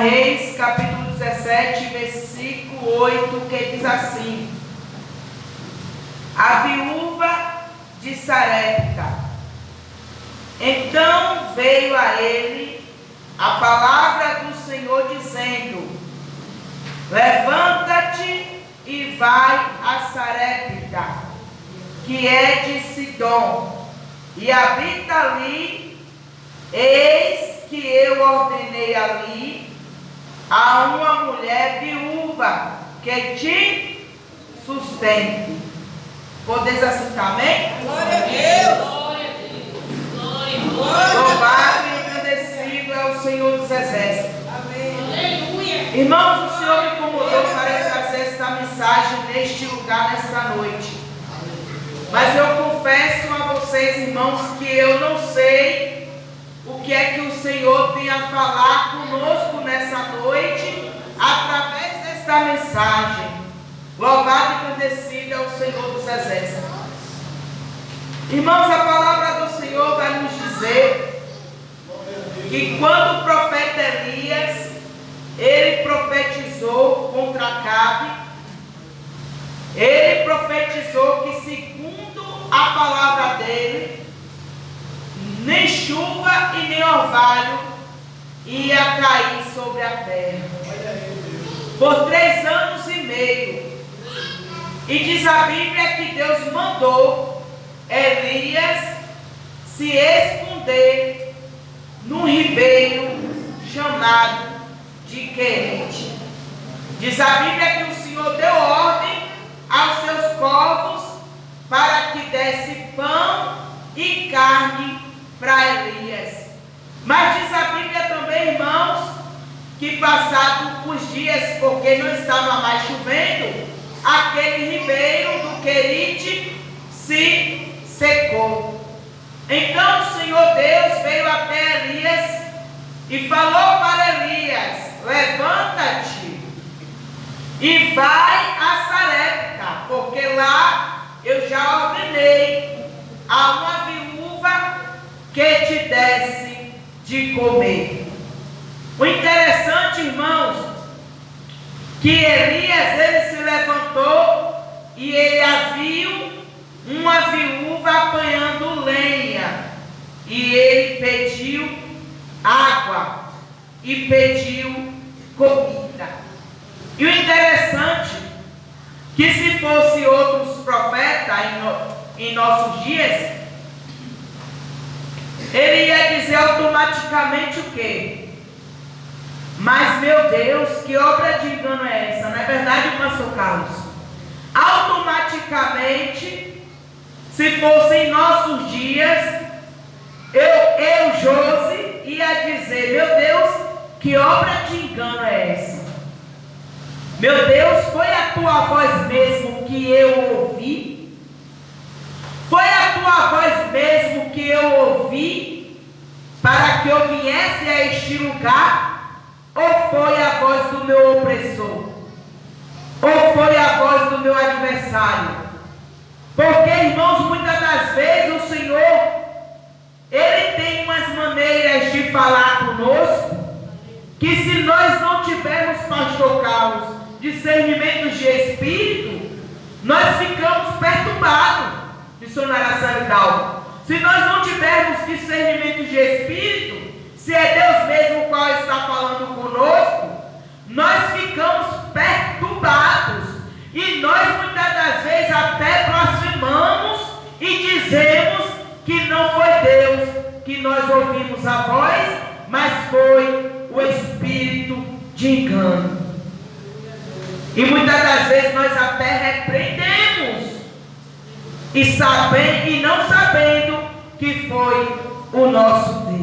Reis, capítulo 17, versículo 8, que diz assim: a viúva de Sarepta. Então veio a ele a palavra do Senhor, dizendo: levanta-te e vai a Sarepta, que é de Sidom, e habita ali. Eis que eu ordenei ali a uma mulher viúva que te sustente. Podeis assentar, amém? Glória a Deus! Louvado e agradecido é o Senhor dos Exércitos. Amém. Irmãos, o Senhor me incomodou para trazer esta mensagem neste lugar, nesta noite. Mas eu confesso a vocês, irmãos, que eu não sei o que é que o Senhor tem a falar conosco nessa noite, através desta mensagem. Louvado e agradecido é o Senhor dos Exércitos. Irmãos, a palavra do Senhor vai nos dizer que quando o profeta Elias, ele profetizou contra Acabe, ele profetizou que, segundo a palavra dele, nem chuva e nem orvalho ia cair sobre a terra por 3 anos e meio. E diz a Bíblia que Deus mandou Elias se esconder num ribeiro chamado de Querite. Diz a Bíblia que o Senhor deu ordem aos seus corvos para que desse pão e carne para Elias. Mas diz a Bíblia também, irmãos, que passado os dias, porque não estava mais chovendo, aquele ribeiro do Querite se secou. Então o Senhor Deus veio até Elias e falou para Elias: levanta-te e vai a Sarepta, porque lá eu já ordenei a uma viúva que te desse de comer. O interessante, irmãos, que Elias, ele se levantou e ele viu uma viúva apanhando lenha, e ele pediu água e pediu comida. E o interessante, que se fosse outros profetas em nossos dias, ele ia dizer automaticamente o quê? Mas, meu Deus, que obra de engano é essa? Não é verdade, pastor Carlos? Automaticamente, se fosse em nossos dias, eu Josi, ia dizer: meu Deus, que obra de engano é essa? Meu Deus, foi a tua voz mesmo que eu ouvi? Foi a tua voz mesmo que eu ouvi para que eu viesse a este lugar? Ou foi a voz do meu opressor? Ou foi a voz do meu adversário? Porque, irmãos, muitas das vezes o Senhor, Ele tem umas maneiras de falar conosco, que se nós não tivermos, pastor Carlos, discernimento de espírito, nós ficamos perturbados, missionária Sanital. Se nós não tivermos discernimento de espírito, se é Deus mesmo o qual está falando conosco, nós ficamos perturbados. E nós muitas das vezes até blasfemamos e dizemos que não foi Deus que nós ouvimos a voz, mas foi o espírito de engano. E muitas das vezes nós até repreendemos e não sabendo que foi o nosso Deus.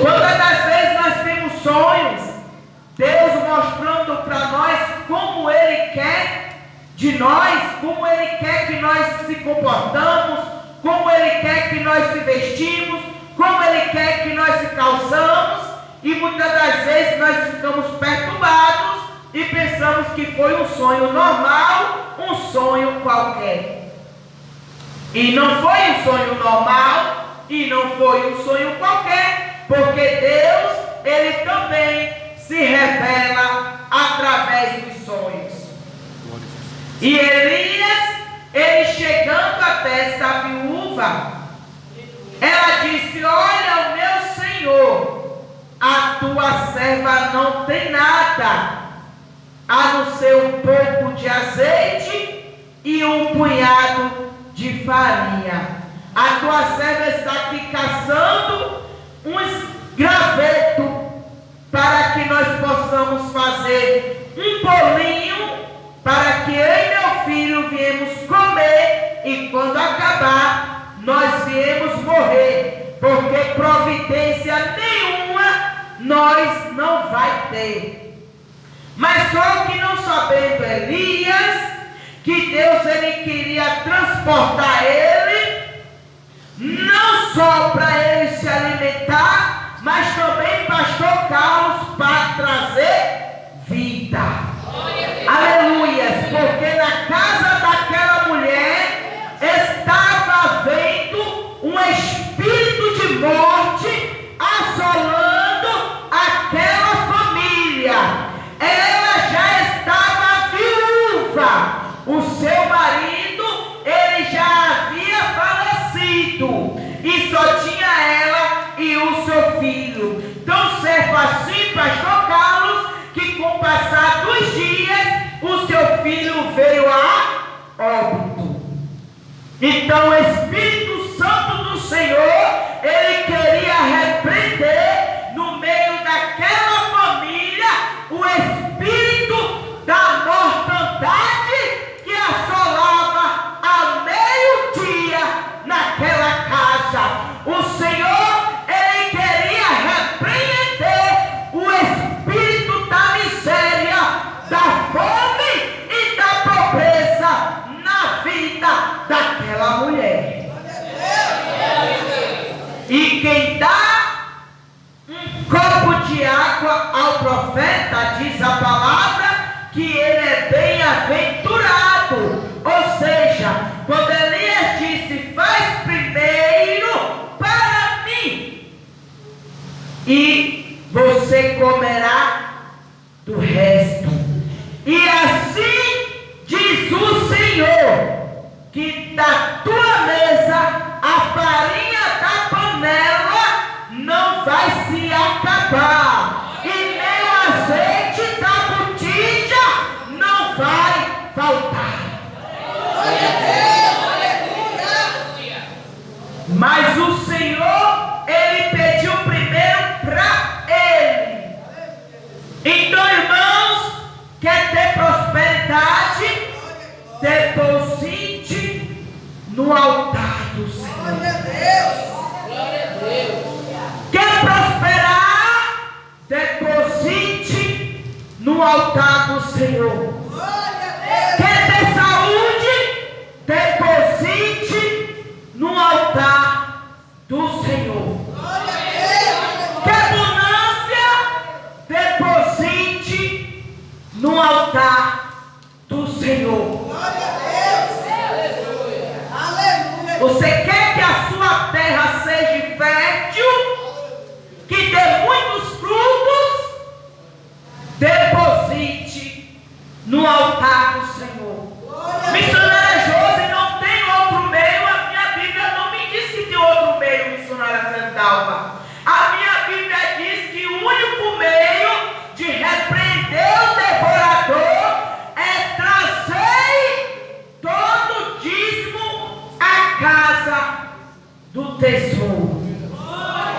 Quantas das vezes nós temos sonhos, Deus mostrando para nós como Ele quer de nós, como Ele quer que nós se comportamos, como Ele quer que nós se vestimos, como Ele quer que nós se calçamos, e muitas das vezes nós ficamos perturbados e pensamos que foi um sonho normal, um sonho qualquer. E não foi um sonho normal, e não foi um sonho qualquer, porque Deus, Ele também se revela através dos sonhos. E Elias, ele chegando até esta viúva, ela disse: olha, o meu senhor, a tua serva não tem nada, a não ser um pouco de azeite e um punhado de farinha. A tua serva está aqui caçando uns gravetos para que nós possamos fazer um bolinho, para que eu e meu filho viemos comer, e quando acabar, nós viemos morrer, porque providência nenhuma nós não vai ter. Mas só que não sabendo Elias, que Deus ele queria transportar ele, não só para ele se alimentar, mas também, pastor Carlos, para trazer vida. Aleluias, porque na casa daquela mulher estava havendo um espírito de morte assolando aquela família. Ela já estava viúva, o seu marido ele já havia falecido e só tinha ela e o seu filho. Tão certo assim, pastor Carlos, que com o passar dos dias o seu filho veio a óbito. Então o Espírito Santo do Senhor, ele queria repreender no meio daquela família o espírito da mortandade que assolava ao meio-dia naquela casa. O Senhor, ele queria repreender o espírito da miséria, da fome e da pobreza na vida daquela mulher. E quem dá um copo de água ao profeta, diz a palavra, que ele é bem-aventurado. Ou seja, quando Elias disse: faz primeiro para mim, e você comerá do resto. E assim diz o Senhor, que da tua mesa a farinha da panela não vai se acabar, e nem o azeite da botija não vai faltar. Mas o Senhor, ele pediu primeiro para ele. Então, irmãos, quer ter prosperidade? Deposite no altar do Senhor. Quer prosperar? Deposite no altar do Senhor. Quer ter saúde? Deposite no altar do Senhor. Quer bonança? Deposite no altar do Senhor. Você quer que a sua terra seja fértil, que dê muitos frutos? Deposite no altar do Senhor. Missionária Josi, não tem outro meio. A minha Bíblia não me diz que tem outro meio, missionária Sandalva. A minha Bíblia diz que o único meio de repreender o devorador é trazer todo o dízimo à casa do tesouro.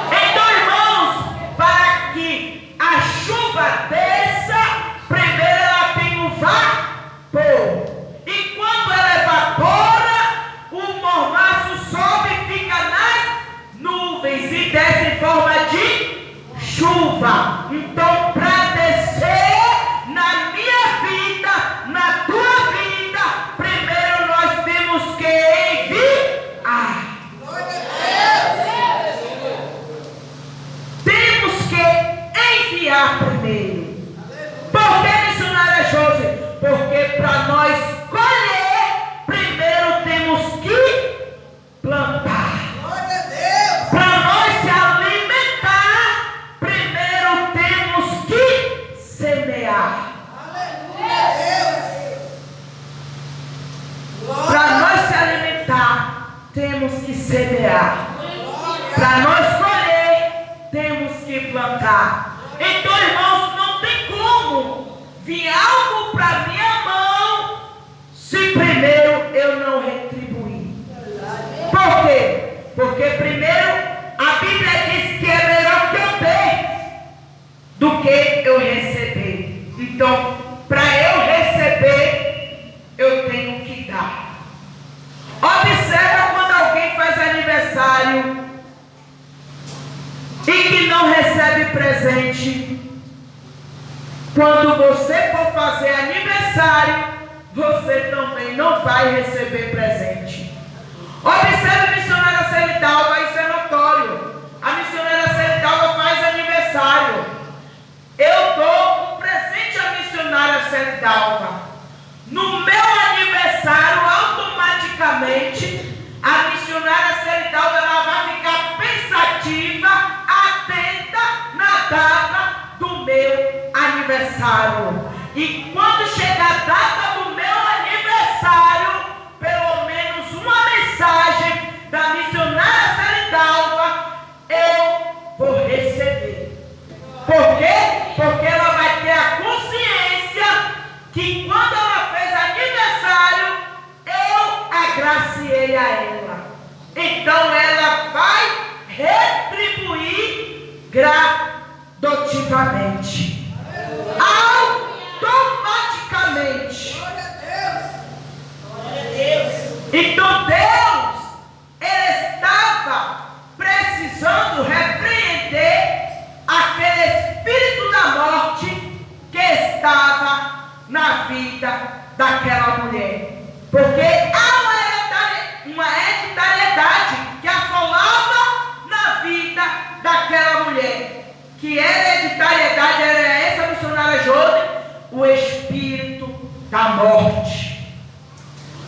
Então, irmãos, para que a chuva desça, primeiro ela tem um vapor. E quando ela evapora, o mormaço sobe e fica nas nuvens e desce em forma de chuva. Então, para descer na minha vida, na tua vida, primeiro nós temos que enviar. Temos que enviar primeiro. Por que, missionária Josi? Porque para nós colher, primeiro temos que plantar. Para nós se alimentar, primeiro temos Então, irmãos, não tem como vir algo para minha mão se primeiro eu não retribuir. Por quê? Porque primeiro a Bíblia diz que é melhor que eu dei do que eu receber. Então, para eu receber, eu tenho que dar. Observa quando alguém faz aniversário e que não recebe presente. Quando você for fazer aniversário, você também não vai receber presente. Observe a missionária Celidalva, isso é notório. A missionária Celidalva faz aniversário. Eu dou um presente à missionária Celidalva. No meu aniversário, automaticamente, a missionária Celidalva ela vai ficar pensativa, atenta na data do meu aniversário. E quando chegar a data do meu aniversário, pelo menos uma mensagem da missionária Celidalva eu vou receber. Por quê? Porque ela vai ter a consciência que quando ela fez aniversário, eu agraciei a ela. Então ela vai retribuir gradativamente. Automaticamente. Então Deus, Ele estava precisando repreender aquele espírito da morte que estava na vida daquela mulher. Porque há uma hereditariedade que assolava na vida daquela mulher. Que hereditariedade era essa, missionária Josi? O espírito da morte.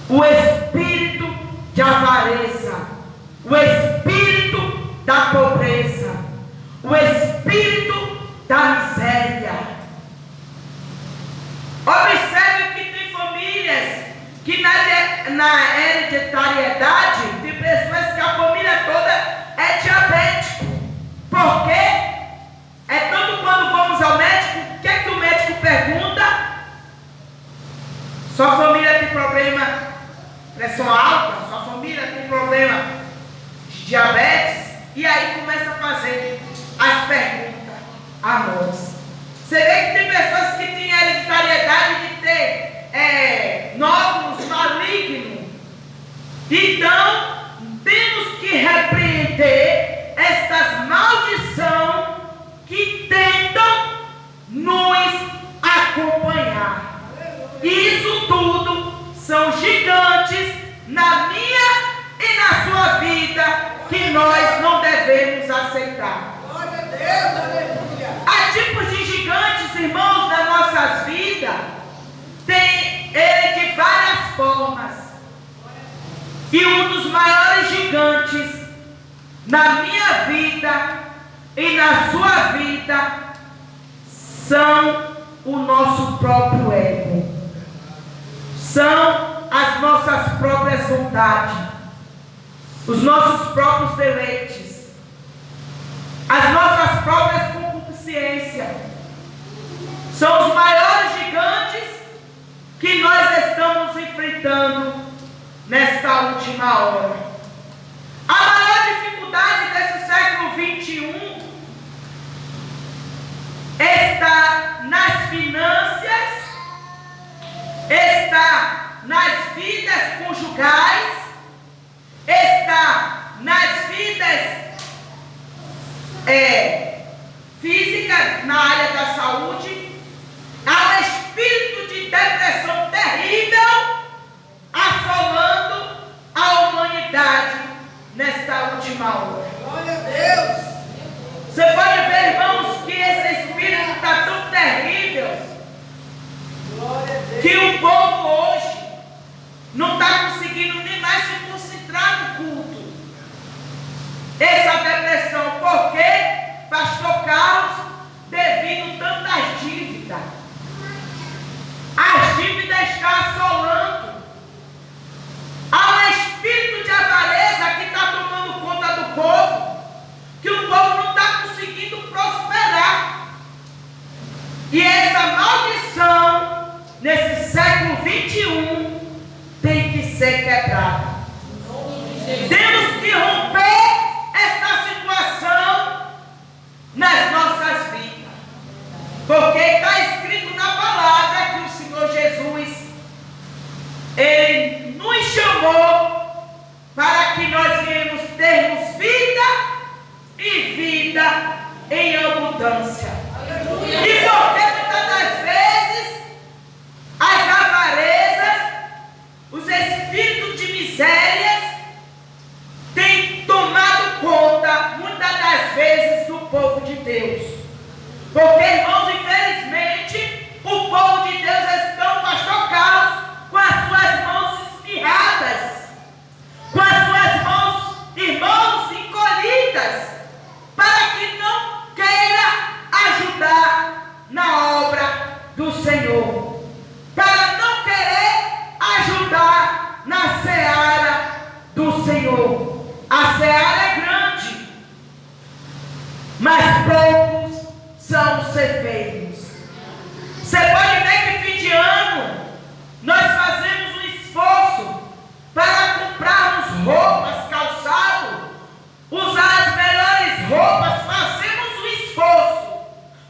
O espírito de avareza, o espírito da pobreza, o espírito da miséria. Observe que tem famílias que na hereditariedade tem pessoas que a família toda é diabético. Por quê? É tanto quando vamos ao médico, o que é que o médico pergunta? Sua família tem problema pressão alta, sua família tem problema de diabetes, e aí começa a fazer as perguntas a nós. Você vê que tem pessoas que têm hereditariedade de ter nódulos malignos. Então, temos que repreender estas maldições que tentam nos acompanhar. Isso tudo são gigantes na minha e na sua vida que nós não devemos aceitar. Glória a Deus, aleluia. Há tipos de gigantes, irmãos, nas nossas vidas. Tem ele de várias formas. E um dos maiores gigantes na minha vida e na sua vida são o nosso próprio ego. São as nossas próprias vontades, os nossos próprios deleites, as nossas próprias concupiscências. São os maiores gigantes que nós estamos enfrentando nesta última hora. A maior dificuldade desse século 21 está nas finanças, está nas vidas conjugais, está nas vidas físicas, na área da saúde. Há um espírito de depressão terrível assolando a humanidade nesta última hora. Glória a Deus. E essa maldição, nesse século 21, tem que ser quebrada. Temos que romper esta situação nas nossas vidas. Porque está escrito na palavra que o Senhor Jesus, Ele nos chamou para que nós viemos termos vida e vida em abundância. E porque muitas das vezes as avarezas, os espíritos de misérias têm tomado conta, muitas das vezes, do povo de Deus. Porque, irmãos, infelizmente, o povo de Deus estão, pastor Carlos, com as suas mãos espirradas, com as suas mãos, irmãos, encolhidas, para que não queira ajudar na obra do Senhor, para não querer ajudar na seara do Senhor. A seara é grande, mas poucos são os ceifeiros. Você pode ver que fim de ano nós fazemos um esforço para comprarmos roupas, calçado, usar as melhores roupas, fazemos um esforço,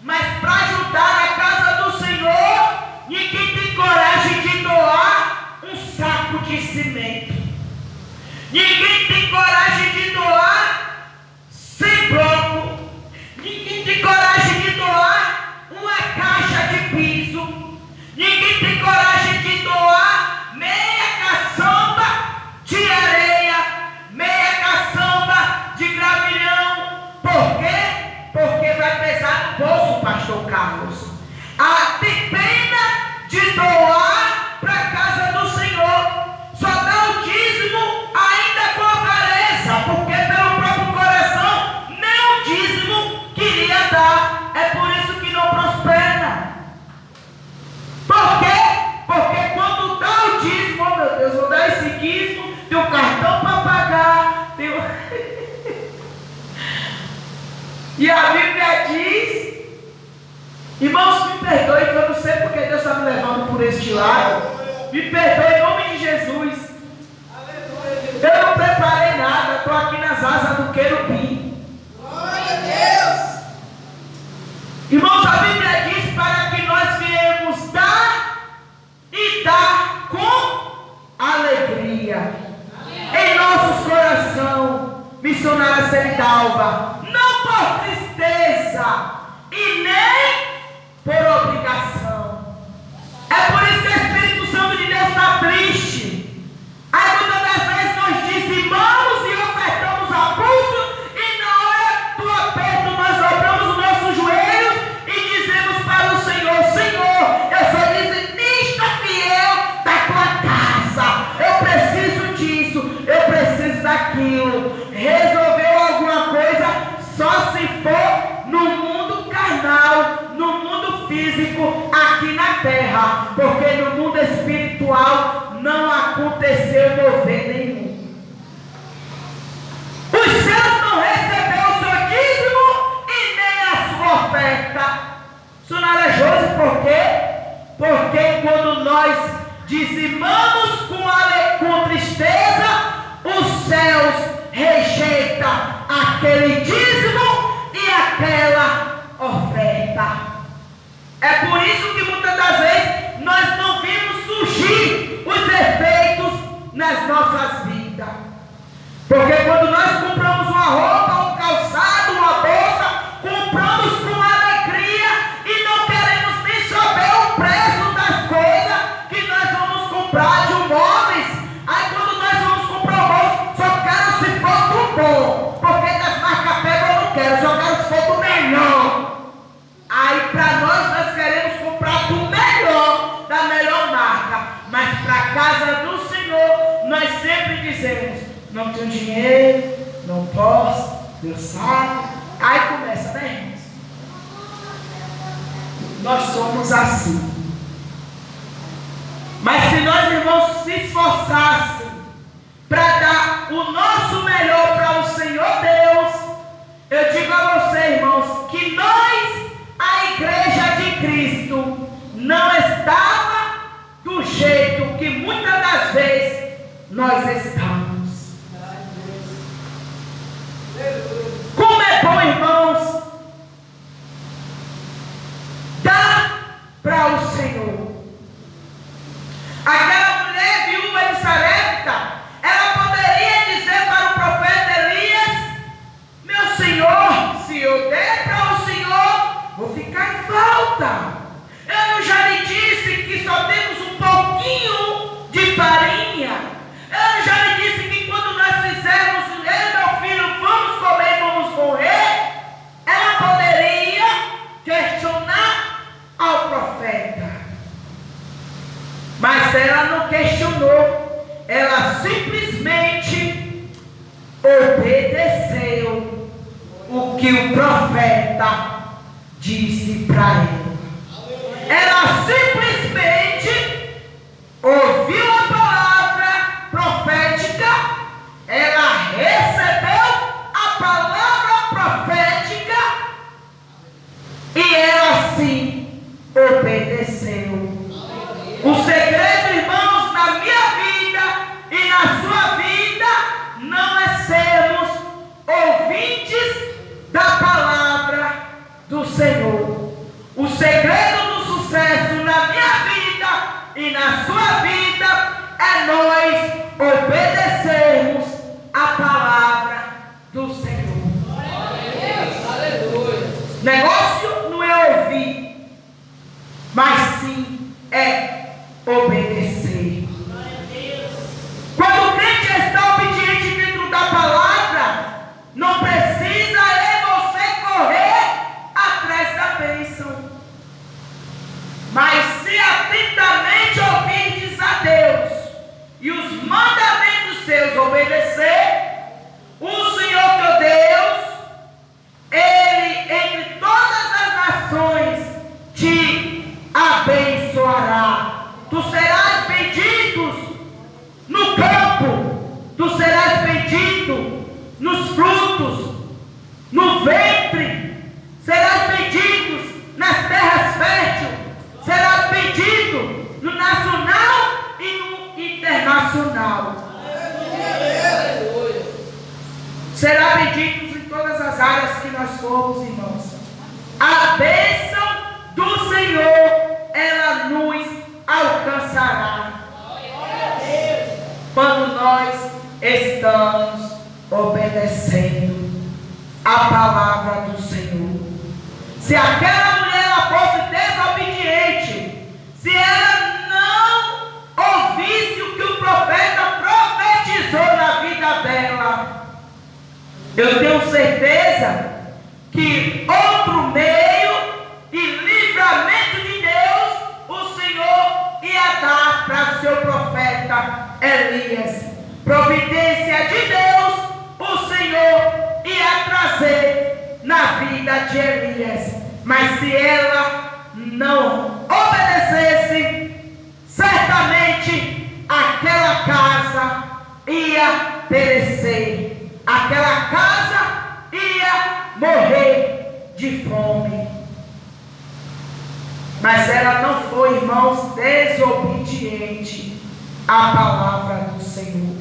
mas para ajudar na casa do Senhor, ninguém tem coragem de doar um saco de cimento, ninguém tem coragem de doar 100 blocos, ninguém tem coragem de doar uma caixa de piso, ninguém tem coragem de doar meia caçamba de areia, meia caçamba de gravilhão. Por quê? Porque vai pesar no bolso, pastor Carlos. Tem pena de doar para a casa do Senhor. Só dá o dízimo ainda com avareza, porque pelo próprio coração nem o dízimo queria dar. É por isso que não prospera. Por quê? Porque quando dá o dízimo, oh meu Deus, vou dar esse dízimo, tem o cartão para pagar, tem o... E a Bíblia diz, irmãos, me perdoe, que eu não sei porque Deus está me levando por este lado. Me perdoe em nome de Jesus. Eu não preparei nada, estou aqui nas asas do querubim. Glória a Deus. Irmãos, a Bíblia diz para que nós viemos dar e dar com alegria em nossos corações. Missionária Seridalva, não por tristeza e nem por obrigação. É por isso que o Espírito Santo de Deus está triste. Aí muitas das vezes nós dizimamos e ofertamos a pulso, e na hora do aperto nós dobramos os nossos joelhos e dizemos para o Senhor: Senhor, eu sou dizimista fiel da tua casa, eu preciso disso, eu preciso daquilo. Resolveu alguma coisa só se for no mundo carnal, no mundo físico, aqui na terra, porque no mundo espiritual não aconteceu mover nenhum. Os céus não receberam o seu dízimo e nem a sua oferta. Sonara Josi, por quê? Porque quando nós dizimamos com tristeza, os céus rejeita aquele dízimo e aquela oferta. É por isso que muitas das vezes nós não vimos surgir os efeitos nas nossas vidas. Porque quando nós compramos uma roupa, um calçado, uma bolsa, compramos com alegria e não queremos nem saber o preço das coisas que nós vamos comprar de móveis. Aí quando nós vamos comprar um móvel, só quero se for do bom, porque das marcas pega eu não quero, só quero se for do melhor. Aí para nós queremos comprar do melhor, da melhor marca, mas para a casa do Senhor nós sempre dizemos: não tenho dinheiro, não posso, Deus sabe. Aí começa, né, irmãos? Nós somos assim. Mas se nós, irmãos, se esforçássemos para dar o nosso melhor para o Senhor Deus, eu digo a você, irmãos, que nós, a igreja de Cristo não estava do jeito que muitas das vezes nós estamos. Como é bom, irmãos, dar para o Senhor. Aquela mulher viúva de Sarepta, ela poderia dizer para o profeta Elias: meu Senhor, se eu der para o Senhor, vou ficar em falta. Eu não já lhe disse que só temos um pouquinho de farinha? Eu não já lhe disse que quando nós fizermos, eu e meu filho vamos comer, vamos morrer? Ela poderia questionar ao profeta, mas ela não questionou, ela simplesmente obedeceu o que o profeta disse para ela. Ela simplesmente ouviu a palavra profética, ela recebeu a palavra profética e ela sim obedeceu. O segredo, irmãos, na minha vida e na sua vida não é sermos ouvintes da palavra do Senhor. O segredo do sucesso na minha vida e na sua vida é nós obedecermos a palavra do Senhor. Negócio não é ouvir, mas sim é obedecer. Quando o crente está obediente dentro da palavra, não precisa você correr atrás da bênção. Mas se atentamente ouvirdes a Deus e os mandamentos seus obedecer, o Senhor teu Deus, Ele entre todas as nações te abençoará. Tu serás bendito no campo, tu serás bendito nos frutos, no ventre, serás bendito nas terras férteis, serás bendito no nacional e no internacional. Será bendito em todas as áreas que nós formos, irmãos. A bênção do Senhor, ela nos alcançará quando nós estamos obedecendo a palavra do Senhor. Se aquela mulher ela fosse desobediente, se ela não ouvisse o que o profeta profetizou na vida dela, eu tenho certeza que outro meio e livramento de Deus o Senhor ia dar para seu profeta Elias. Providência de Deus o Senhor ia trazer na vida de Elias. Mas se ela não obedecesse, certamente aquela casa ia perecer, aquela casa ia morrer de fome. Mas ela não foi, irmãos, desobediente à palavra do Senhor.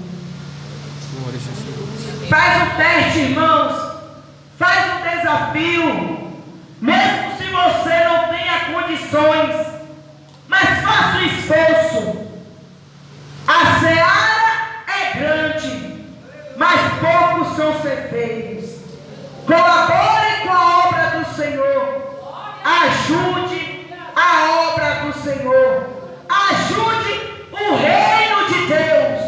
Faz um teste, irmãos, faz um desafio, mesmo se você não tenha condições, mas faça um esforço. A seara é grande, mas poucos são ceifeiros. Colabore com a obra do Senhor, ajude a obra do Senhor, ajude o reino de Deus.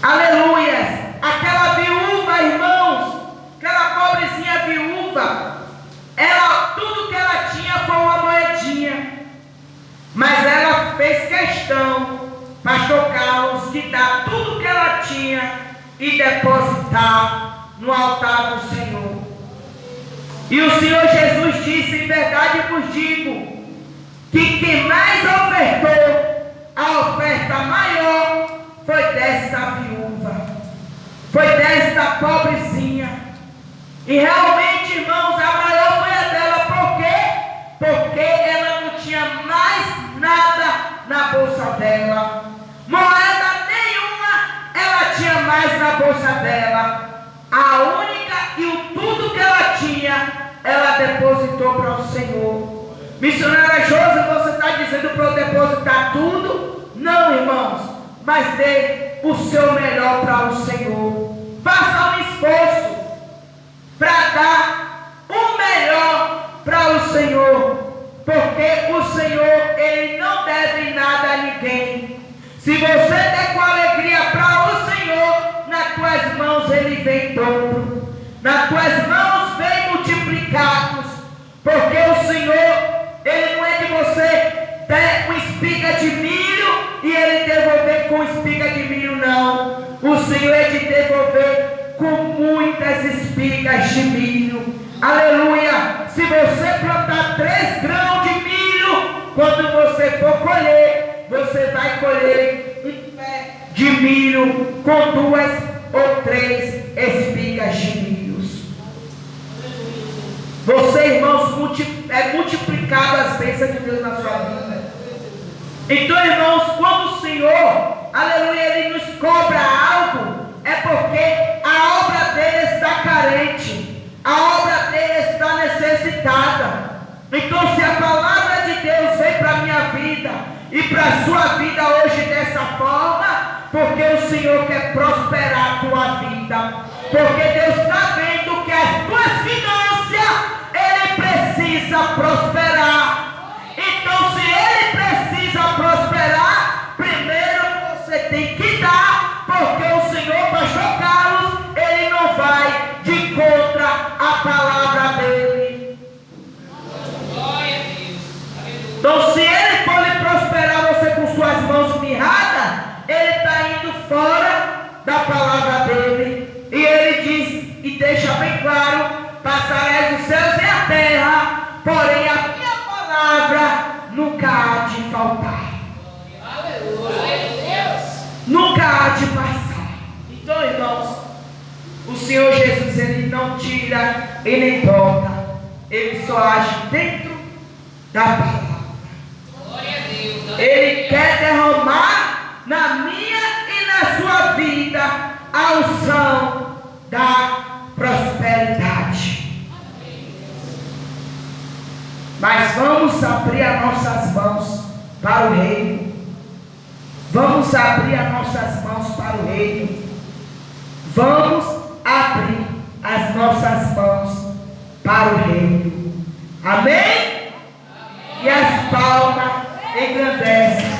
Aleluia. Aquela viúva, irmãos, aquela pobrezinha viúva, tudo que ela tinha foi uma moedinha, mas ela fez questão, pastor Carlos, de dar tudo que ela tinha e depositar no altar do Senhor. E o Senhor Jesus disse: em verdade vos digo, que quem mais ofertou, a oferta maior foi desta viúva, foi desta pobrezinha. E realmente, irmãos, a maior foi a dela. Por quê? Senhor. Missionária Josi, você está dizendo para eu depositar tudo? Não, irmãos, mas dê o seu melhor para o Senhor. Faça um esforço para dar o melhor para o Senhor, porque o Senhor, Ele não deve nada a ninguém. Se você der com alegria para o Senhor, nas tuas mãos Ele vem dobro, nas tuas mãos vem multiplicados, porque o Senhor, Ele não é de você ter uma espiga de milho e Ele devolver com espiga de milho, não. O Senhor é de devolver com muitas espigas de milho. Aleluia! Se você plantar 3 grãos de milho, quando você for colher, você vai colher um pé de milho com 2 ou 3 espigas de milho. Você, irmãos, é multiplicado as bênçãos de Deus na sua vida. Então, irmãos, quando o Senhor, aleluia, Ele nos cobra algo, é porque a obra dele está carente, a obra dele está necessitada. Então, se a palavra de Deus vem para a minha vida e para a sua vida hoje dessa forma, porque o Senhor quer prosperar a tua vida, porque Deus está vendo que as tuas finanças, Ele precisa prosperar. Então, se Ele precisa prosperar, primeiro você tem que dar, porque o Senhor, pastor Carlos, Ele não vai de contra a palavra dele. Então, se Ele for lhe prosperar você com suas mãos mirradas, Ele está indo fora da palavra dele. E Ele diz e deixa bem claro: passarás os céus e a terra, porém a minha palavra nunca há de faltar. Nunca há de passar. Então, irmãos, o Senhor Jesus, Ele não tira e nem bota, Ele só age dentro da palavra. Ele quer derramar na minha e na sua vida a unção da prosperidade. Mas vamos abrir as nossas mãos para o reino. Vamos abrir as nossas mãos para o reino. Vamos abrir as nossas mãos para o reino. Amém? E as palmas engrandecem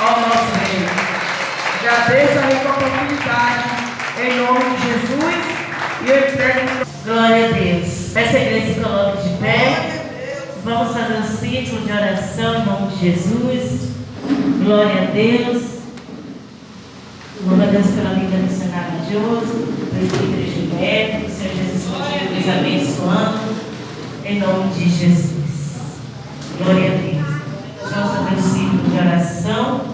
ao nosso reino. Agradeço a rica oportunidade em nome de Jesus e eu entrego. Glória a Deus. Essa igreja se coloca de pé. Vamos fazer um ciclo de oração em nome de Jesus. Glória a Deus. Louva a Deus pela vida do missionário Josi, presbítero Gilberto, que o Senhor Jesus continue nos abençoando, em nome de Jesus. Glória a Deus. Vamos fazer um ciclo de oração.